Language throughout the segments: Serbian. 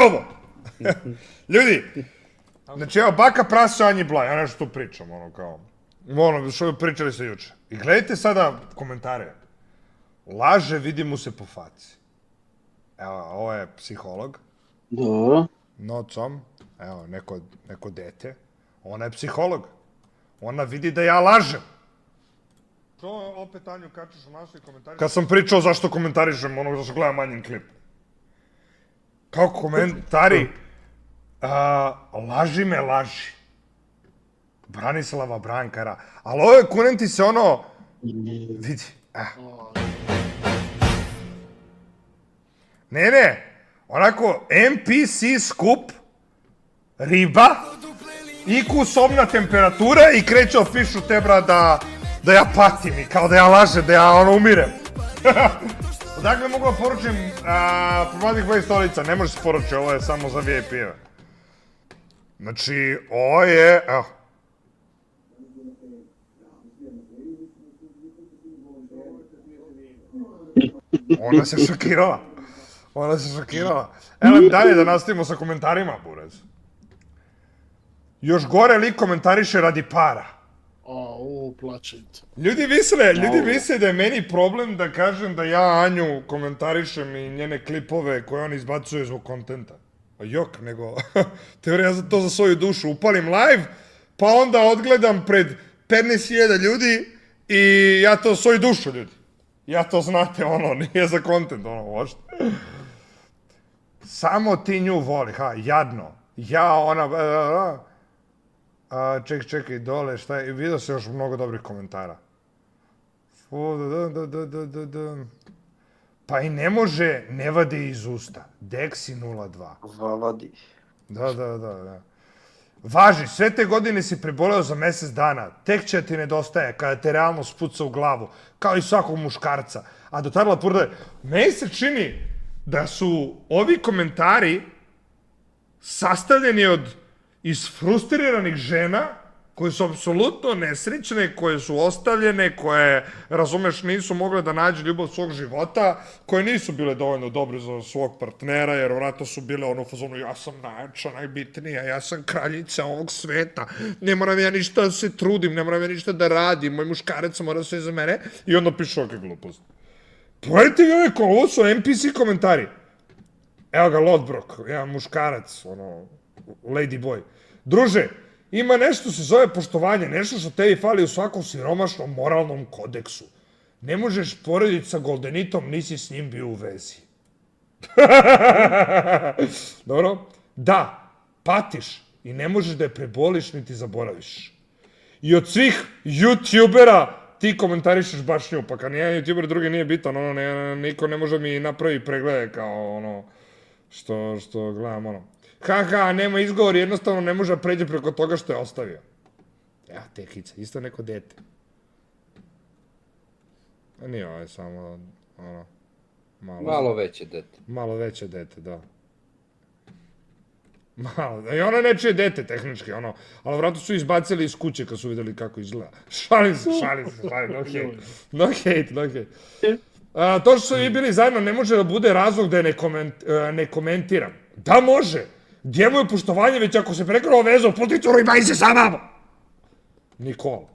ovo? Ljudi, znači evo, baka prase Anji Blaj, ja nešto tu pričam, ono kao, ono što pričali se juče. I gledajte sada komentare. Laže, vidi mu se po faci. Evo, ovo je psiholog. Da. Nocom, evo, neko dete. Ona je psiholog. Ona vidi da ja lažem. To opet Anju kačeš u našoj komentari. Kad sam pričao zašto komentarišem ono zašto gledam Anjin klip. Kao komentari, laži me laži. Branislava Brankara. Ali ove kunenti se ono, vidi, Ne, onako, NPC skup, riba, IQ sobna temperatura i kreće opišu te, bra, da ja patim i kao da ja lažem, da ja ono umirem. Odakle mogu da poručim Pomladnih Boji stolica, ne može se poručiti, ovo je samo za VIP-eve. Znači, ovo je, evo. Ona se šokirala. Evo dalje da nastavimo sa komentarima, burez. Još gore lik komentariše radi para. Plaćajte. Ljudi misle da je meni problem da kažem da ja Anju komentarišem i njene klipove koje on izbacuje zbog kontenta. Jok, nego, teorija ja to za svoju dušu upalim live, pa onda odgledam pred 15.000 ljudi i ja to svoju dušu, ljudi. Ja to znate, ono, nije za kontent, ono, uopšte. Samo ti nju voli, jadno. Ja, ona, čekaj, dole, šta je, vidio se još mnogo dobrih komentara. Pa i ne može, ne vadi iz usta. Dexi 02. Vadi. Da. Važi, sve te godine si preboleo za mesec dana, tek će ti nedostaje kada te realno spuca u glavu, kao i svakog muškarca. A do tada lapurde, meni se čini da su ovi komentari sastavljeni od isfrustriranih žena koje su apsolutno nesrećne, koje su ostavljene, koje, razumeš, nisu mogle da nađu ljubav svog života, koje nisu bile dovoljno dobre za svog partnera, jer vratno su bile ono u fazonu, ja sam najjača, najbitnija, ja sam kraljica ovog sveta, ne moram ja ništa da se trudim, ne moram ja ništa da radim, moj muškarac mora sve za mene, i onda piše ovakve gluposti. Pogledajte vi ove, ovo su NPC komentari. Evo ga, Lodbrok, jedan muškarac, ono, lady boy. Druže, ima nešto se zove poštovanje, nešto što tebi fali u svakom siromašnom moralnom kodeksu. Ne možeš porediti sa Goldenitom, nisi s njim bio u vezi. Dobro? Da, patiš i ne možeš da je preboliš niti zaboraviš. I od svih YouTubera ti komentarišeš baš nju, pa kad nijedan YouTuber drugi nije bitan, ono, niko ne može mi napravi preglede kao ono, što gledam, ono. Nema izgovor, jednostavno ne može da pređe preko toga što je ostavio. Evo, tekice, isto neko dete. A nije ovo, je samo, ono, Malo veće dete. Malo veće dete, da. Malo, i ono nečije dete, tehnički, ono, ali vratno su izbacili iz kuće kad su videli kako izgleda. Šalim se, no hate. To što su vi bili zajedno ne može da bude razlog da je ne komentiram. Da može! Gdje mu je poštovanje, već ako se prekrao vezao, puti curu i bavi se sa nama! Nikola.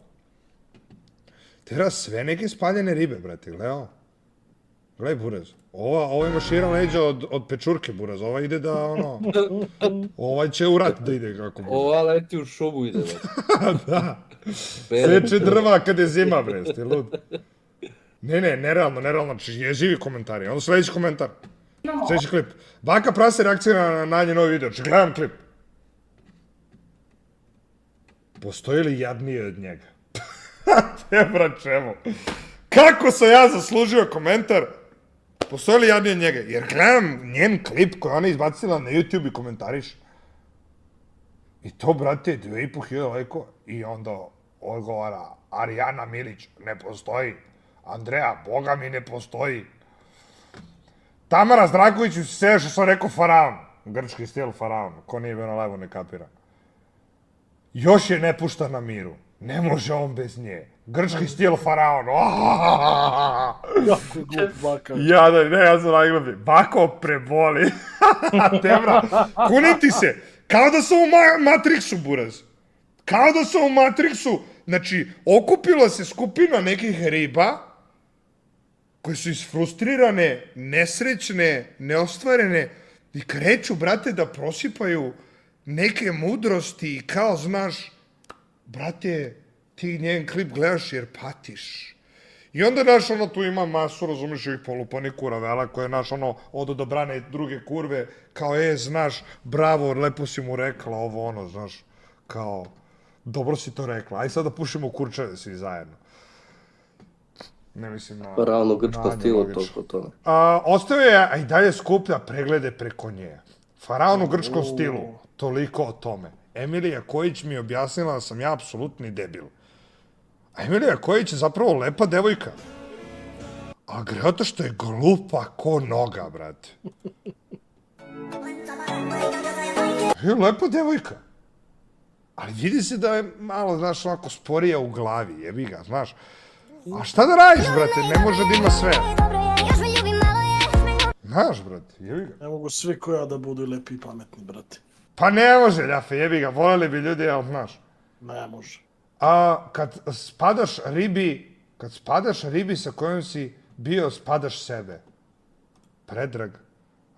Teraz sve neke spaljene ribe, brate, gledaj. Gledaj, buraz. Ova ima šira leđa od pečurke, buraz. Ova ide da, ono... Ovaj će u rat da ide, kako buraz. Ova leti u šumu ide, da. Seče drva kad je zima, bre, ste lud. Ne, nerealno, jezivi komentari. Onda sledeći komentar. Sljedeći klip. Baka prase reakcija na njen novi video. Če gledam klip. Postoji li jadnije od njega? Tebra čemu? Kako sam ja zaslužio komentar? Postoji li jadnije od njega? Jer gledam njen klip koji ona izbacila na YouTube i komentariš. I to, brate, 2500 lajkova. I onda odgovara Arijana Milić, ne postoji. Andreja, boga mi ne postoji. Tamara Zdraković u sve što sam rekao faraon. Grčki stil faraon. Ko nije bio na live-u ne kapira. Još je ne pušta na miru. Ne može on bez nje. Grčki stil faraon. Jako glup baka. Ja da, ne, ja sam najglupi. Bako preboli. Tebra, kunem ti se. Kao da sam u Matrixu, buraz. Kao da sam u Matrixu. Znači, okupila se skupina nekih riba koje su isfrustrirane, nesrećne, neostvarene i kreću, brate, da prosipaju neke mudrosti i kao, znaš, brate, ti njen klip gledaš jer patiš. I onda, znaš, ono, tu ima masu, razumiješ, ovih polupanih kuravela koje, znaš, ono, odo do brane druge kurve, kao, znaš, bravo, lepo si mu rekla ovo, ono, znaš, kao, dobro si to rekla, aj sad da pušimo kurčeve svi zajedno. Ne mislim na... Pa ravno u grčkom stilu logično. toliko tome. Ostao je, a i dalje skuplja preglede preko nje. Faraon u grčkom stilu, toliko o tome. Emilija Kojić mi je objasnila da sam ja apsolutni debil. A Emilija Kojić je zapravo lepa devojka. A greota što je glupa ko noga, brate. Je lepa devojka. Ali vidi se da je malo, znaš, onako sporija u glavi, jebi ga, znaš. A šta da radiš, brate, ne može da ima sve. Znaš, brate, jebi ga. Ne mogu svi koja da budu lepi i pametni, brate. Pa ne može, ljafe, jebi ga, voljeli bi ljudi, jel, znaš. Ne može. A kad spadaš ribi sa kojom si bio, spadaš sebe. Predrag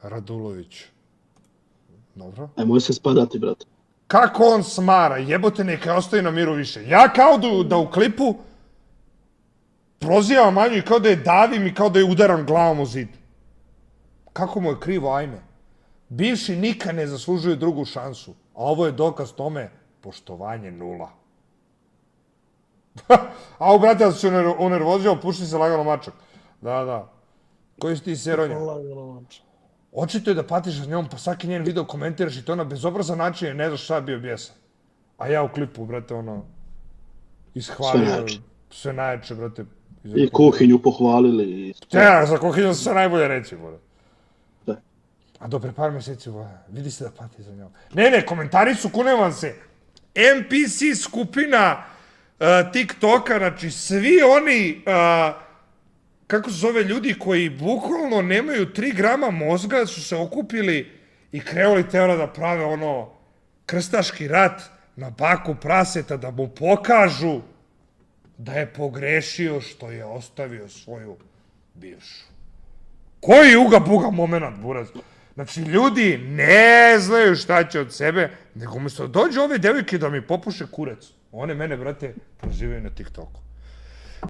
Radulović. Dobro. Nemoj se spadati, brate. Kako on smara, jebote, neka ostaje na miru više. Ja kao da u klipu prozivam Anju i kao da je davim i kao da je udaram glavom u zid. Kako mu je krivo, ajme. Bivši nikad ne zaslužuju drugu šansu. A ovo je dokaz tome, poštovanje nula. Au, brate, da se unervozio, pušti se lagano mačak. Da. Koji si ti seronja? Očito je da patiš s njom, pa svaki njen video komentiraš i to na bezobrazan način jer ne znaš šta je bio bijesan. A ja u klipu, brate, ono, ishvalio sve najjače, brate. I kuhinju pohvalili. I... Ja, za kuhinju se najbolje reći, brate. Da. A do pre par meseci, vidi se da pati za njom. Ne, komentari su, kunem vam se, NPC skupina TikToka, znači svi oni, kako se zove, ljudi koji bukvalno nemaju 3 grama mozga su se okupili i krenuli teora da prave ono krstaški rat na baku praseta da mu pokažu da je pogrešio što je ostavio svoju bivšu. Koji uga buga moment, buraz? Znači, ljudi ne znaju šta će od sebe, nego umjesto dođe ove devojke da mi popuše kurac. One mene, brate, prozivaju na TikToku.